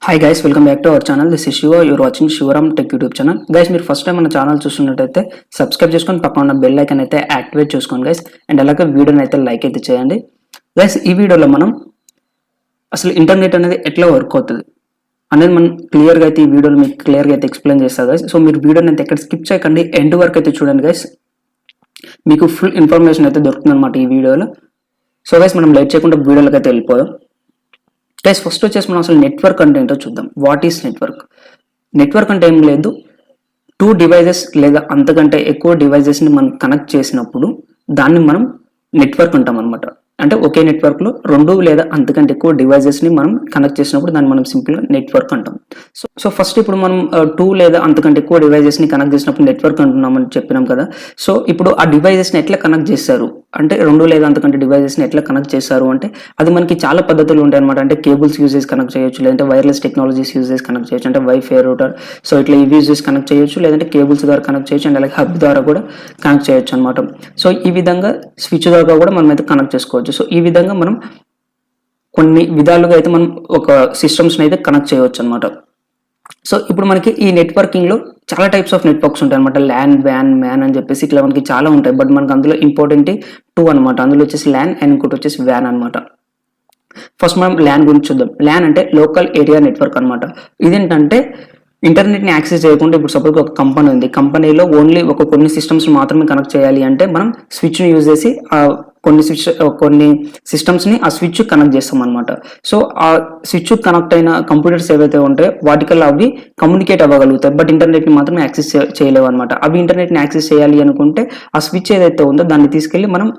Hi guys, welcome back to our channel. This is Shiva. You're watching Shiva Ram Tech YouTube channel. Guys, మీరు first time మన channel చూస్తున్నట్టయితే subscribe చేసుకొని పక్కన ఉన్న bell icon అయితే activate చేసుకోండి guys. And అలాగే వీడియోని అయితే లైక్ అయితే చేయండి. గైస్, ఈ వీడియోలో మనం అసలు ఇంటర్నెట్ అనేది ఎట్లా వర్క్ అవుతుంది అనేది మనం క్లియర్గా అయితే ఈ వీడియోలో మీకు క్లియర్గా అయితే ఎక్స్ప్లెయిన్ చేస్తాను గైస్. సో మీరు వీడియోని అయితే ఎక్కడ స్కిప్ చేయకండి, ఎండ్ వరకు అయితే చూడండి గైస్. మీకు ఫుల్ ఇన్ఫర్మేషన్ అయితే దొరుకుతుంది అనమాట ఈ వీడియోలో. సో గైస్, మనం లేట్ చేయకుండా వీడియోలోకి అయితే వెళ్ళిపోదాం. గైస్, ఫస్ట్ వచ్చేసి మనం అసలు నెట్వర్క్ అంటే ఏంటో చూద్దాం. What is network? నెట్వర్క్ అంటే ఏం లేదు, 2 డివైజెస్ లేదా అంతకంటే ఎక్కువ డివైజెస్ని మనం కనెక్ట్ చేసినప్పుడు దాన్ని మనం నెట్వర్క్ అంటాం అనమాట. అంటే ఒకే నెట్వర్క్లో 2 లేదా అంతకంటే ఎక్కువ డివైజెస్ని మనం కనెక్ట్ చేసినప్పుడు దాన్ని మనం సింపుల్గా నెట్వర్క్ అంటాం. సో ఫస్ట్ ఇప్పుడు మనం 2 లేదా అంతకంటే ఎక్కువ డివైజెస్ని కనెక్ట్ చేసినప్పుడు నెట్వర్క్ అంటున్నామని చెప్పినాం కదా. సో ఇప్పుడు ఆ డివైజెస్ని ఎట్లా కనెక్ట్ చేస్తారు అంటే 2 లేదా అంతకంటే డివైజెస్ని ఎట్లా కనెక్ట్ చేస్తారు అంటే అది మనకి చాలా పద్ధతులు ఉంటాయి అనమాట. అంటే కేబుల్స్ యూజ్ చేసి కనెక్ట్ చేయొచ్చు, లేదంటే వైర్లెస్ టెక్నాలజీస్ యూజ్ చేసి కనెక్ట్ చేయొచ్చు, అంటే వైఫై రూటర్. సో ఇట్లా ఇవి యూజ్ చేసి కనెక్ట్ చేయొచ్చు, లేదంటే కేబుల్స్ ద్వారా కనెక్ట్ చేయొచ్చు, అండ్ అలాగే హబ్ ద్వారా కూడా కనెక్ట్ చేయొచ్చు అనమాట. సో ఈ విధంగా స్విచ్ ద్వారా కూడా మనం అయితే కనెక్ట్ చేసుకోవచ్చు. సో ఈ విధంగా మనం కొన్ని విధాలుగా అయితే మనం ఒక సిస్టమ్స్ని అయితే కనెక్ట్ చేయవచ్చు అనమాట. సో ఇప్పుడు మనకి ఈ నెట్వర్కింగ్లో చాలా టైప్స్ ఆఫ్ నెట్వర్క్స్ ఉంటాయి అనమాట. ల్యాన్, వ్యాన్, మ్యాన్ అని చెప్పేసి ఇట్లా మనకి చాలా ఉంటాయి. బట్ మనకి అందులో ఇంపార్టెంట్ 2 అనమాట. అందులో వచ్చేసి ల్యాన్ అండ్ ఇంకోటి వచ్చేసి వ్యాన్ అనమాట. ఫస్ట్ మనం ల్యాన్ గురించి చూద్దాం. ల్యాన్ అంటే లోకల్ ఏరియా నెట్వర్క్ అనమాట. ఇదేంటంటే ఇంటర్నెట్ని యాక్సెస్ చేయకుండా ఇప్పుడు సపోజ్ ఒక కంపెనీ ఉంది, కంపెనీలో ఓన్లీ కొన్ని సిస్టమ్స్ మాత్రమే కనెక్ట్ చేయాలి అంటే మనం స్విచ్ని యూజ్ చేసి కొన్ని సిస్టమ్స్ని ఆ స్విచ్ కనెక్ట్ చేస్తాం అనమాట. సో ఆ స్విచ్ కనెక్ట్ అయిన కంప్యూటర్స్ ఏవైతే ఉంటాయో వాటికల్లా అవి కమ్యూనికేట్ అవ్వగలుగుతాయి, బట్ ఇంటర్నెట్ని మాత్రం యాక్సెస్ చేయలేవు అనమాట. అవి ఇంటర్నెట్ని యాక్సెస్ చేయాలి అనుకుంటే ఆ స్విచ్ ఏదైతే ఉందో దాన్ని తీసుకెళ్ళి మనం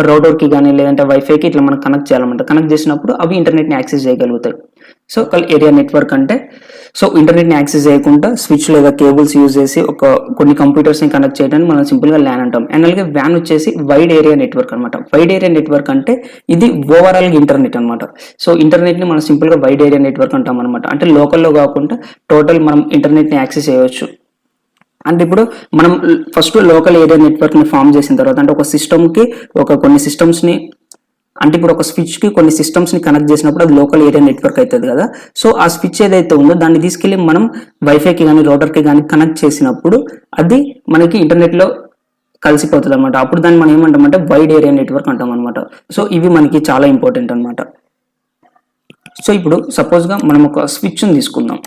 రౌటర్కి కానీ లేదంటే వైఫైకి ఇట్లా మనం కనెక్ట్ చేయాలన్నమాట. కనెక్ట్ చేసినప్పుడు అవి ఇంటర్నెట్ని యాక్సెస్ చేయగలుగుతాయి. సో ఏరియా నెట్వర్క్ అంటే సో ఇంటర్నెట్ని యాక్సెస్ చేయకుండా స్విచ్ లేదా కేబుల్స్ యూజ్ చేసి కొన్ని కంప్యూటర్స్ని కనెక్ట్ చేయడానికి మనం సింపుల్గా ల్యాన్ అంటాం. అండ్ అలాగే వ్యాన్ వచ్చేసి వైడ్ ఏరియా నెట్వర్క్ అనమాట. వైడ్ ఏరియా నెట్వర్క్ అంటే ఇది ఓవరాల్ ఇంటర్నెట్ అనమాట. సో ఇంటర్నెట్ని మనం సింపుల్గా వైడ్ ఏరియా నెట్వర్క్ అంటాం అనమాట. అంటే లోకల్లో కాకుండా టోటల్ మనం ఇంటర్నెట్ని యాక్సెస్ చేయవచ్చు. అంటే ఇప్పుడు మనం ఫస్ట్ లోకల్ ఏరియా నెట్వర్క్ని ఫామ్ చేసిన తర్వాత అంటే ఒక సిస్టమ్కి కొన్ని సిస్టమ్స్ని అంటే ఇప్పుడు ఒక స్విచ్కి కొన్ని సిస్టమ్స్ని కనెక్ట్ చేసినప్పుడు అది లోకల్ ఏరియా నెట్వర్క్ అవుతుంది కదా. సో ఆ స్విచ్ ఏదైతే ఉందో దాన్ని తీసుకెళ్ళి మనం వైఫైకి కానీ రౌటర్కి కానీ కనెక్ట్ చేసినప్పుడు అది మనకి ఇంటర్నెట్లో కలిసిపోతుంది అనమాట. అప్పుడు దాన్ని మనం ఏమంటామంటే వైడ్ ఏరియా నెట్వర్క్ అంటాం అనమాట. సో ఇవి మనకి చాలా ఇంపార్టెంట్ అనమాట. సో ఇప్పుడు సపోజ్గా మనం ఒక స్విచ్ని తీసుకుందాం.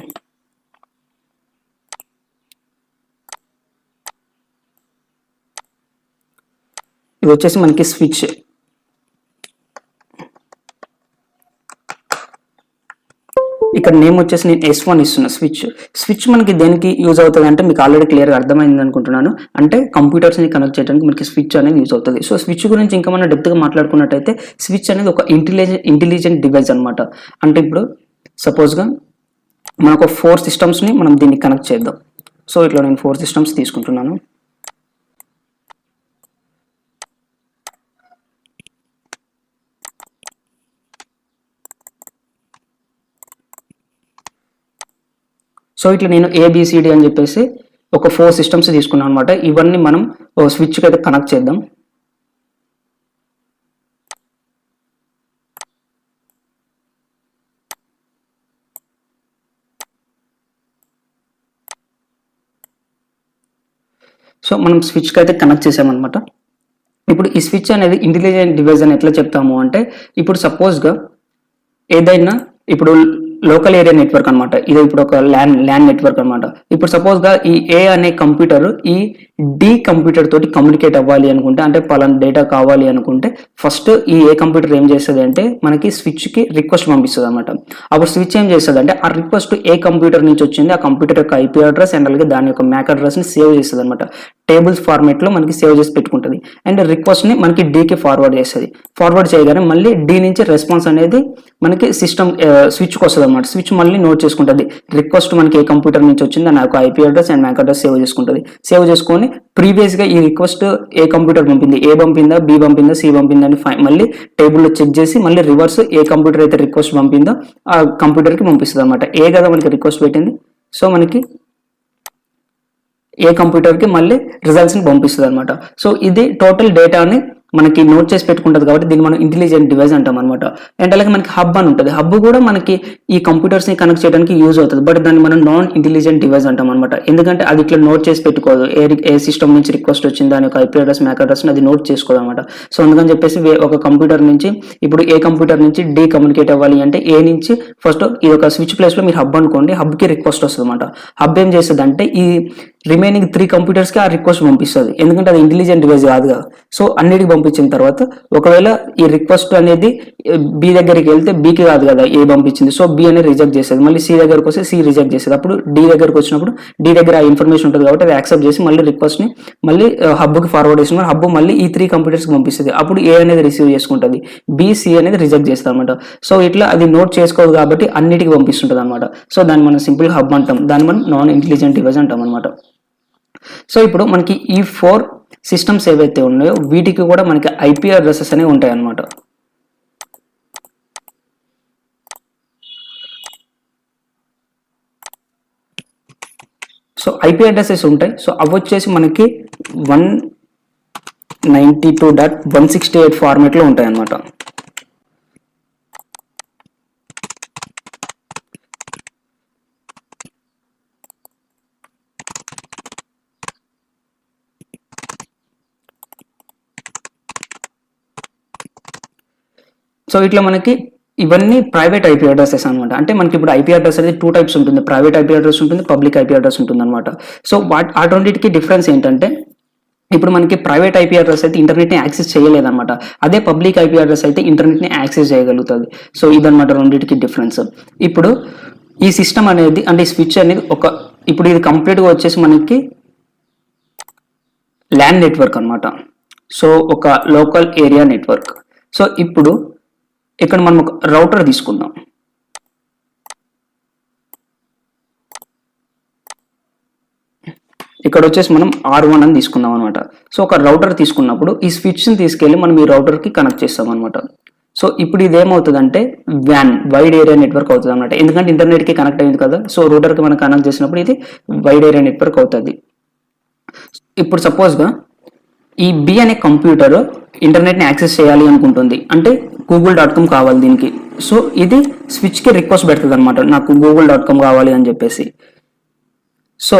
ఇది వచ్చేసి మనకి స్విచ్. ఇక్కడ నేమ్ వచ్చేసి నేను S1 ఇస్తున్నా. స్విచ్ మనకి దేనికి యూజ్ అవుతుంది అంటే మీకు ఆల్రెడీ క్లియర్గా అర్థమైంది అనుకుంటున్నాను. అంటే కంప్యూటర్స్ని కనెక్ట్ చేయడానికి మనకి స్విచ్ అనేది యూజ్ అవుతుంది. సో స్విచ్ గురించి ఇంకా మనం డెప్త్గా మాట్లాడుకున్నట్టయితే స్విచ్ అనేది ఒక ఇంటెలిజెంట్ డివైస్ అనమాట. అంటే ఇప్పుడు సపోజ్గా మనకు 4 సిస్టమ్స్ని మనం దీన్ని కనెక్ట్ చేద్దాం. సో ఇట్లా నేను 4 సిస్టమ్స్ తీసుకుంటున్నాను. సో ఇట్లా నేను ABCD అని చెప్పేసి ఒక 4 సిస్టమ్స్ తీసుకున్నాను అనమాట. ఇవన్నీ మనం స్విచ్కి అయితే కనెక్ట్ చేద్దాం. సో మనం స్విచ్కి అయితే కనెక్ట్ చేసామన్నమాట. ఇప్పుడు ఈ స్విచ్ అనేది ఇంటెలిజెంట్ డివైస్ అని ఎట్లా చెప్తాము అంటే ఇప్పుడు సపోజ్గా ఏదైనా ఇప్పుడు లోకల్ ఏరియా నెట్వర్క్ అనమాట. ఇది ఇప్పుడు ఒక ల్యాన్ నెట్వర్క్ అనమాట. ఇప్పుడు సపోజ్గా ఈ A అనే కంప్యూటర్ ఈ D కంప్యూటర్ తోటి కమ్యూనికేట్ అవ్వాలి అనుకుంటే అంటే పలానా డేటా కావాలి అనుకుంటే ఫస్ట్ ఈ A కంప్యూటర్ ఏం చేస్తుంది అంటే మనకి స్విచ్కి రిక్వెస్ట్ పంపిస్తుంది అనమాట. అప్పుడు స్విచ్ ఏం చేస్తుంది అంటే ఆ రిక్వెస్ట్ A కంప్యూటర్ నుంచి వచ్చింది, ఆ కంప్యూటర్ యొక్క IP అడ్రస్ అండ్ అలాగే దాని యొక్క MAC అడ్రస్ని సేవ్ చేస్తుంది అనమాట. టేబుల్స్ ఫార్మేట్లో మనకి సేవ్ చేసి పెట్టుకుంటుంది. అండ్ రిక్వెస్ట్ని మనకి Dకి ఫార్వర్డ్ చేస్తుంది. ఫార్వర్డ్ చేయగానే మళ్ళీ D నుంచి రెస్పాన్స్ అనేది మనకి సిస్టమ్ స్విచ్కి వస్తుంది అనమాట. స్విచ్ మళ్ళీ నోట్ చేసుకుంటుంది రిక్వెస్ట్ మనకి ఏ కంప్యూటర్ నుంచి వచ్చింది, నాకు IP address and MAC address save చేసుకుంటుంది. సేవ్ చేసుకొని ప్రీవియస్గా ఈ రిక్వెస్ట్ ఏ కంప్యూటర్ పంపింది, A పంపిందా, B పంపిందా, C పంపిందా అని మళ్ళీ టేబుల్లో చెక్ చేసి మళ్ళీ రివర్స్ ఏ కంప్యూటర్ అయితే రిక్వెస్ట్ పంపిందో ఆ కంప్యూటర్కి పంపిస్తుంది అనమాట. ఏ కదా మనకి రిక్వెస్ట్ పెట్టింది. సో మనకి ఏ కంప్యూటర్కి మళ్ళీ రిజల్ట్స్ని పంపిస్తుంది అనమాట. సో ఇది టోటల్ డేటాని మనకి నోట్ చేసి పెట్టుకుంటుంది కాబట్టి దీన్ని మనం ఇంటెలిజెంట్ డివైస్ అంటాం అనమాట. అండ్ అలాగే మనకి హబ్ అని ఉంటుంది. హబ్ కూడా మనకి ఈ కంప్యూటర్స్ని కనెక్ట్ చేయడానికి యూజ్ అవుతుంది, బట్ దాన్ని మనం నాన్ ఇంటెలిజెంట్ డివైస్ అంటాం అనమాట. ఎందుకంటే అది ఇట్లా నోట్ చేసి పెట్టుకోదు, ఏ సిస్టమ్ నుంచి రిక్వెస్ట్ వచ్చింది దాని యొక్క ఐపీ అడ్రస్ మ్యాక్ అడ్రస్ని అది నోట్ చేసుకోదు అనమాట. సో అందుకని చెప్పేసి ఒక కంప్యూటర్ నుంచి ఇప్పుడు ఏ కంప్యూటర్ నుంచి డి కమ్యూనికేట్ అవ్వాలి అంటే ఏ నుంచి ఫస్ట్ ఈ యొక్క స్విచ్ ప్లేస్లో మీరు హబ్ అనుకోండి, హబ్కి రిక్వెస్ట్ వస్తుంది అనమాట. హబ్ ఏం చేస్తుంది అంటే ఈ రిమైనింగ్ 3 కంప్యూటర్స్కి ఆ రిక్వెస్ట్ పంపిస్తుంది, ఎందుకంటే అది ఇంటెలిజెంట్ డివైస్ కాదుగా. సో అన్నిటికి పంపించిన తర్వాత ఒకవేళ ఈ రిక్వెస్ట్ అనేది బి దగ్గరికి వెళ్తే బికి కాదు కదా ఏ పంపించింది, సో బి అనేది రిజెక్ట్ చేస్తుంది. మళ్ళీ సి దగ్గరకు వస్తే సి రిజెక్ట్ చేస్తుంది. అప్పుడు డి దగ్గరకు వచ్చినప్పుడు డి దగ్గర ఆ ఇన్ఫర్మేషన్ ఉంటుంది కాబట్టి అది యాక్సెప్ట్ చేసి మళ్ళీ రిక్వెస్ట్ని మళ్ళీ హబ్కి ఫార్వర్డ్ చేస్తున్నారు. హబ్ మళ్ళీ ఈ 3 కంప్యూటర్స్కి పంపిస్తుంది. అప్పుడు ఏ అనేది రిసీవ్ చేసుకుంటుంది, బి సి అనేది రిజెక్ట్ చేస్తుంది అనమాట. సో ఇట్లా అది నోట్ చేసుకోదు కాబట్టి అన్నిటికీ పంపిస్తుంటుంది అనమాట. సో దాన్ని మనం సింపుల్ హబ్ అంటాం, దాన్ని మనం నాన్ ఇంటెలిజెంట్ డివైస్ అంటాం అనమాట. సో ఇప్పుడు మనకి ఈ 4 సిస్టమ్స్ ఏవైతే ఉన్నాయో వీటికి కూడా మనకి ఐపీ అడ్రసెస్ అనేవి ఉంటాయి అన్నమాట. సో ఐపీ అడ్రసెస్ ఉంటాయి. సో అవి వచ్చేసి మనకి 192.168 ఫార్మేట్లో ఉంటాయి అన్నమాట. సో ఇట్లా మనకి ఇవన్నీ ప్రైవేట్ ఐపీ అడ్రసెస్ అనమాట. అంటే మనకి ఇప్పుడు ఐపీ అడ్రస్ అనేది 2 టైప్స్ ఉంటుంది, ప్రైవేట్ ఐపీ అడ్రస్ ఉంటుంది, పబ్లిక్ ఐపీ అడ్రస్ ఉంటుంది అనమాట. సో ఆ రెండింటికి డిఫరెన్స్ ఏంటంటే ఇప్పుడు మనకి ప్రైవేట్ ఐపీ అడ్రస్ అయితే ఇంటర్నెట్ని యాక్సెస్ చేయలేదన్నమాట, అదే పబ్లిక్ ఐపీ అడ్రస్ అయితే ఇంటర్నెట్ని యాక్సెస్ చేయగలుగుతుంది. సో ఇదన్నమాట రెండింటికి డిఫరెన్స్. ఇప్పుడు ఈ సిస్టమ్ అనేది అంటే ఈ స్విచ్ అనేది ఇప్పుడు ఇది కంప్లీట్గా వచ్చేసి మనకి ల్యాన్ నెట్వర్క్ అనమాట. సో ఒక లోకల్ ఏరియా నెట్వర్క్. సో ఇప్పుడు ఇక్కడ మనం ఒక రౌటర్ తీసుకుందాం. ఇక్కడ వచ్చేసి మనం R1 అని తీసుకుందాం అనమాట. సో ఒక రౌటర్ తీసుకున్నప్పుడు ఈ స్విచ్ని తీసుకెళ్ళి మనం ఈ రౌటర్కి కనెక్ట్ చేస్తాం అనమాట. సో ఇప్పుడు ఇది ఏమవుతుందంటే వైడ్ ఏరియా నెట్వర్క్ అవుతుంది అనమాట, ఎందుకంటే ఇంటర్నెట్కి కనెక్ట్ అయింది కదా. సో రూటర్కి మనం కనెక్ట్ చేసినప్పుడు ఇది వైడ్ ఏరియా నెట్వర్క్ అవుతుంది. ఇప్పుడు సపోజ్గా ఈ బి అనే కంప్యూటర్ ఇంటర్నెట్ని యాక్సెస్ చేయాలి అనుకుంటుంది, అంటే google.com కావాలి దీనికి. సో ఇది స్విచ్కి రిక్వెస్ట్ పెడుతుంది అనమాట, నాకు google.com కావాలి అని చెప్పేసి. సో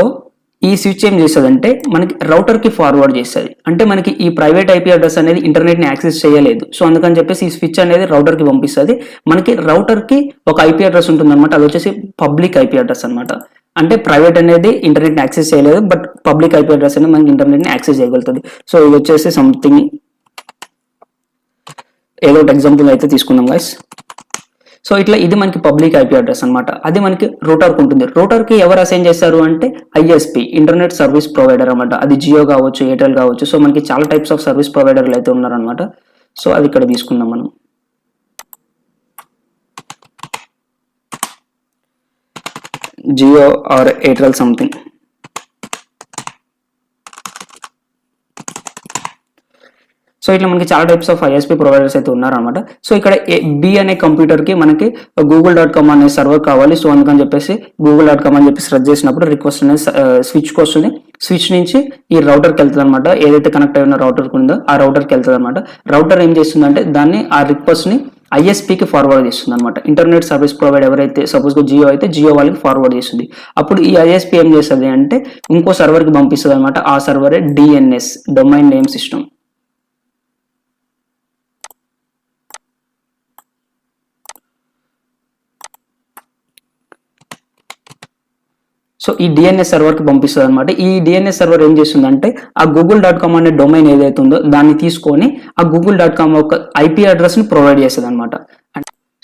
ఈ స్విచ్ ఏం చేస్తుందంటే మనకి రౌటర్కి ఫార్వర్డ్ చేస్తుంది, అంటే మనకి ఈ ప్రైవేట్ ఐపీ అడ్రస్ అనేది ఇంటర్నెట్ని యాక్సెస్ చేయలేదు. సో అందుకని చెప్పేసి ఈ స్విచ్ అనేది రౌటర్కి పంపిస్తుంది. మనకి రౌటర్కి ఒక ఐపీ అడ్రస్ ఉంటుంది అనమాట, అది వచ్చేసి పబ్లిక్ ఐపీ అడ్రస్ అనమాట. అంటే ప్రైవేట్ అనేది ఇంటర్నెట్ని యాక్సెస్ చేయలేదు, బట్ పబ్లిక్ ఐపీ అడ్రస్ అనేది మనకి ఇంటర్నెట్ని యాక్సెస్ చేయగలుగుతుంది. సో ఇది వచ్చేసి సంథింగ్ ఏదో ఒక ఎగ్జాంపుల్ అయితే తీసుకుందాం గైస్. సో ఇట్లా ఇది మనకి పబ్లిక్ ఐపీ అడ్రస్ అనమాట, అది మనకి రూటర్కి ఉంటుంది. రూటర్కి ఎవరు అసైన్ చేస్తారు అంటే ఐఎస్పి, ఇంటర్నెట్ సర్వీస్ ప్రొవైడర్ అనమాట. అది జియో కావచ్చు, ఎయిర్టెల్ కావచ్చు. సో మనకి చాలా టైప్స్ ఆఫ్ సర్వీస్ ప్రొవైడర్లు అయితే ఉన్నారనమాట. సో అది ఇక్కడ తీసుకుందాం మనం. Jio or Airtel something. So ఇట్లా మనకి చాలా టైప్స్ ఆఫ్ ఐఎస్పీ ప్రొవైడర్స్ అయితే ఉన్నారనమాట. సో ఇక్కడ బి అనే కంప్యూటర్కి మనకి google.com అనే సర్వర్ కావాలి. సో అందుకని చెప్పేసి google.com అని చెప్పి సెర్చ్ చేసినప్పుడు రిక్వెస్ట్ అనేది స్విచ్కి వస్తుంది. స్విచ్ నుంచి ఈ రౌటర్కి వెళ్తుంది అనమాట, ఏదైతే కనెక్ట్ అయిన రౌటర్కి ఉందో ఆ రౌటర్కి వెళ్తుంది అనమాట. రౌటర్ ఏం చేస్తుందంటే దాన్ని ఆ రిక్వెస్ట్ని ఐఎస్పీకి ఫార్వర్డ్ చేస్తుంది అనమాట. ఇంటర్నెట్ సర్వీస్ ప్రొవైడర్ ఎవరైతే సపోజ్గా జియో అయితే జియో వాళ్ళకి ఫార్వర్డ్ చేస్తుంది. అప్పుడు ఈ ఐఎస్పీ ఏం చేస్తుంది అంటే ఇంకో సర్వర్కి పంపిస్తుంది అనమాట. ఆ సర్వరే DNS, domain name system. So ఈ డిఎన్ఎస్ సర్వర్కి పంపిస్తుంది అనమాట. ఈ డిఎన్ఎస్ సర్వర్ ఏం చేస్తుందంటే ఆ google.com అనే డొమైన్ ఏదైతే ఉందో దాన్ని తీసుకొని ఆ google.com ఒక ఐపీ అడ్రస్ని ప్రొవైడ్ చేస్తుంది అనమాట.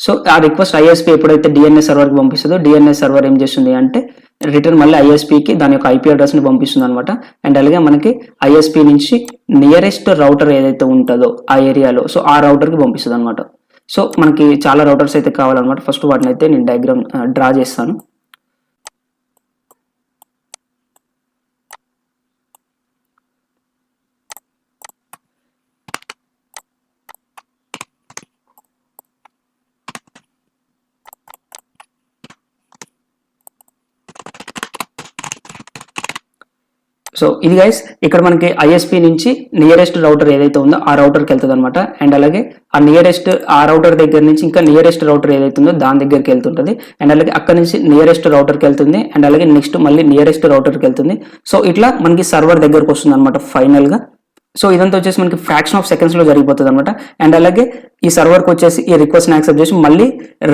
సో ఆ రిక్వెస్ట్ ఐఎస్పీ ఎప్పుడైతే డిఎన్ఎస్ సర్వర్కి పంపిస్తుందో డిఎన్ఎస్ సర్వర్ ఏం చేస్తుంది అంటే రిటర్న్ మళ్ళీ ఐఎస్పీకి దాని యొక్క ఐపీ అడ్రస్ని పంపిస్తుంది అనమాట. అండ్ అలాగే మనకి ఐఎస్పీ నుంచి నియరెస్ట్ రౌటర్ ఏదైతే ఉంటుందో ఆ ఏరియాలో సో ఆ రౌటర్కి పంపిస్తుంది అనమాట. సో మనకి చాలా రౌటర్స్ అయితే కావాలన్నమాట. ఫస్ట్ వాటిని అయితే నేను డయాగ్రామ్ డ్రా చేస్తాను. సో ఇది గైస్ ఇక్కడ మనకి ఐఎస్పి నుంచి నియరెస్ట్ రౌటర్ ఏదైతే ఉందో ఆ రౌటర్కి వెళ్తుంది అనమాట. అండ్ అలాగే ఆ రౌటర్ దగ్గర నుంచి ఇంకా నియరెస్ట్ రౌటర్ ఏదైతే ఉందో దాని దగ్గరికి వెళ్తుంటుంది. అండ్ అలాగే అక్కడ నుంచి నియరెస్ట్ రౌటర్కి వెళ్తుంది. అండ్ అలాగే నెక్స్ట్ మళ్ళీ నియరెస్ట్ రౌటర్కి వెళ్తుంది. సో ఇట్లా మనకి సర్వర్ దగ్గరకు వస్తుంది అనమాట ఫైనల్ గా. సో ఇదంతా వచ్చేసి మనకి ఫ్రాక్షన్ ఆఫ్ సెకండ్స్ లో జరిగిపోతుంది అనమాట. అండ్ అలాగే ఈ సర్వర్కి వచ్చేసి ఈ రిక్వెస్ట్ యాక్సెప్ట్ చేసి మళ్ళీ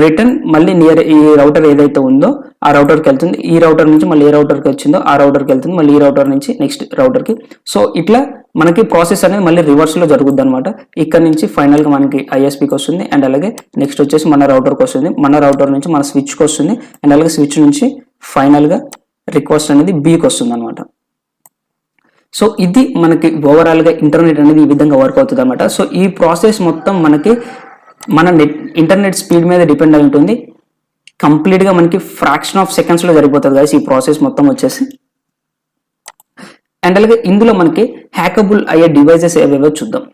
రిటర్న్ మళ్ళీ నియర్ ఈ రౌటర్ ఏదైతే ఉందో ఆ రౌటర్కి వెళ్తుంది. ఈ రౌటర్ నుంచి మళ్ళీ ఏ రౌటర్కి వచ్చిందో ఆ రౌటర్కి వెళ్తుంది. మళ్ళీ ఈ రౌటర్ నుంచి నెక్స్ట్ రౌటర్కి. సో ఇట్లా మనకి ప్రాసెస్ అనేది మళ్ళీ రివర్స్ లో జరుగుద్ది అనమాట. ఇక్కడ నుంచి ఫైనల్ గా మనకి ఐఎస్పికి వస్తుంది. అండ్ అలాగే నెక్స్ట్ వచ్చేసి మన రౌటర్కి వస్తుంది. మన రౌటర్ నుంచి మన స్విచ్కి వస్తుంది. అండ్ అలాగే స్విచ్ నుంచి ఫైనల్ గా రిక్వెస్ట్ అనేది బీకి వస్తుంది అనమాట. సో ఇది మనకి ఓవరాల్ గా ఇంటర్నెట్ అనేది ఈ విధంగా వర్క్ అవుతుంది అనమాట. సో ఈ ప్రాసెస్ మొత్తం మనకి మన ఇంటర్నెట్ స్పీడ్ మీద డిపెండ్ అయి ఉంటుంది. కంప్లీట్ గా మనకి ఫ్రాక్షన్ ఆఫ్ సెకండ్స్ లో జరిగిపోతుంది కదా ఈ ప్రాసెస్ మొత్తం వచ్చేసి. అండ్ అలాగే ఇందులో మనకి హ్యాకబుల్ అయ్యే డివైజెస్ ఏవేవో చూద్దాం.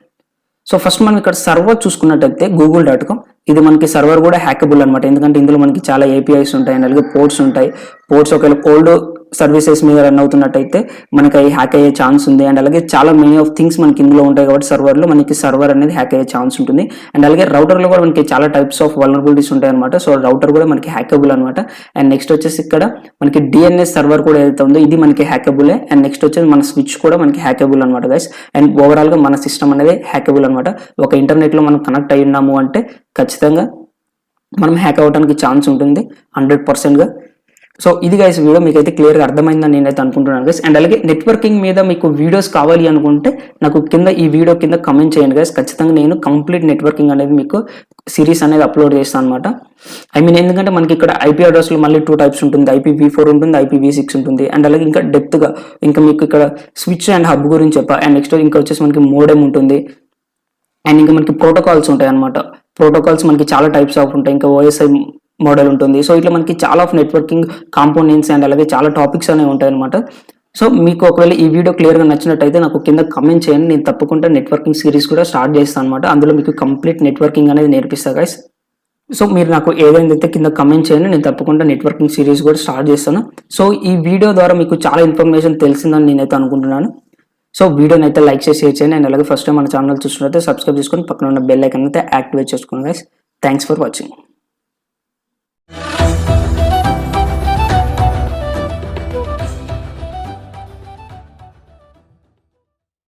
సో ఫస్ట్ మనం ఇక్కడ సర్వర్ చూసుకున్నట్టయితే google.com, ఇది మనకి సర్వర్ కూడా హ్యాకబుల్ అనమాట. ఎందుకంటే ఇందులో మనకి చాలా ఏపీఐస్ ఉంటాయి. అండ్ అలాగే పోర్ట్స్ ఉంటాయి. పోర్ట్స్ ఒకవేళ ఓల్డ్ సర్వీసెస్ మీద రన్ అవుతున్నట్టయితే మనకి అవి హ్యాక్ అయ్యే ఛాన్స్ ఉంది. అండ్ అలాగే చాలా మెనీ ఆఫ్ థింగ్స్ మనకి ఇందులో ఉంటాయి కాబట్టి సర్వర్లో మనకి సర్వర్ అనేది హ్యాక్ అయ్యే ఛాన్స్ ఉంటుంది. అండ్ అలాగే రౌటర్లో కూడా మనకి చాలా టైప్స్ ఆఫ్ వల్నరబిలిటీస్ ఉంటాయి అనమాట. సో రౌటర్ కూడా మనకి హ్యాకబుల్ అనమాట. అండ్ నెక్స్ట్ వచ్చేసి ఇక్కడ మనకి డిఎన్ఎస్ సర్వర్ కూడా ఏదైతే ఉందో ఇది మనకి హ్యాకబులే. అండ్ నెక్స్ట్ వచ్చేసి మన స్విచ్ కూడా మనకి హ్యాకబుల్ అనమాట గైస్. అండ్ ఓవరాల్ గా మన సిస్టమ్ అనేది హ్యాకబుల్ అనమాట. ఒక ఇంటర్నెట్ లో మనం కనెక్ట్ అయి ఉన్నాము అంటే ఖచ్చితంగా మనం హ్యాక్ అవ్వడానికి ఛాన్స్ ఉంటుంది 100% గా. సో ఇది గైస్ వీడియో మీకు అయితే క్లియర్గా అర్థమైందని నేనైతే అనుకుంటున్నాను గైస్. అండ్ అలాగే నెట్వర్కింగ్ మీద మీకు వీడియోస్ కావాలి అనుకుంటే నాకు కింద ఈ వీడియో కింద కమెంట్ చేయండి గైస్. ఖచ్చితంగా నేను కంప్లీట్ నెట్వర్కింగ్ అనేది మీకు సిరీస్ అనేది అప్లోడ్ చేస్తాను అనమాట. ఎందుకంటే మనకి ఇక్కడ ఐపీ అడ్రస్లో మళ్ళీ 2 టైప్స్ ఉంటుంది. IPv4 ఉంటుంది, IPv6 ఉంటుంది. అండ్ అలాగే ఇంకా డెప్త్గా ఇంకా మీకు ఇక్కడ స్విచ్ అండ్ హబ్ గురించి చెప్పా. అండ్ నెక్స్ట్ ఇంకా వచ్చేసి మనకి మోడెమ్ ఉంటుంది. అండ్ ఇంకా మనకి ప్రోటోకాల్స్ ఉంటాయి అనమాట. ప్రోటోకాల్స్ మనకి చాలా టైప్స్ ఆఫ్ ఉంటాయి. ఇంకా ఓఎస్ఐ మోడల్ ఉంటుంది. సో ఇట్లా మనకి చాలా ఆఫ్ నెట్వర్కింగ్ కాంపోనెంట్స్ అండ్ అలాగే చాలా టాపిక్స్ అనేవి ఉంటాయి అనమాట. సో మీకు ఒకవేళ ఈ వీడియో క్లియర్గా నచ్చినట్టయితే నాకు కింద కమెంట్ చేయండి. నేను తప్పకుండా నెట్వర్కింగ్ సిరీస్ కూడా స్టార్ట్ చేస్తాను అనమాట. అందులో మీకు కంప్లీట్ నెట్వర్కింగ్ అనేది నేర్పిస్తా గైస్. సో మీరు నాకు ఏదైతే కింద కమెంట్ చేయండి, నేను తప్పకుండా నెట్వర్కింగ్ సిరీస్ కూడా స్టార్ట్ చేస్తాను. సో ఈ వీడియో ద్వారా మీకు చాలా ఇన్ఫర్మేషన్ తెలిసిందని నేనైతే అనుకుంటున్నాను. సో వీడియోని అయితే లైక్ చేసి షేర్ చేయండి. అండ్ అలాగే ఫస్ట్ టైం మన ఛానల్ చూస్తున్నట్లయితే సబ్స్క్రైబ్ చేసుకొని పక్కన ఉన్న బెల్ ఐకాన్ అయితే యాక్టివేట్ చేసుకోండి గైస్. Thanks for watching.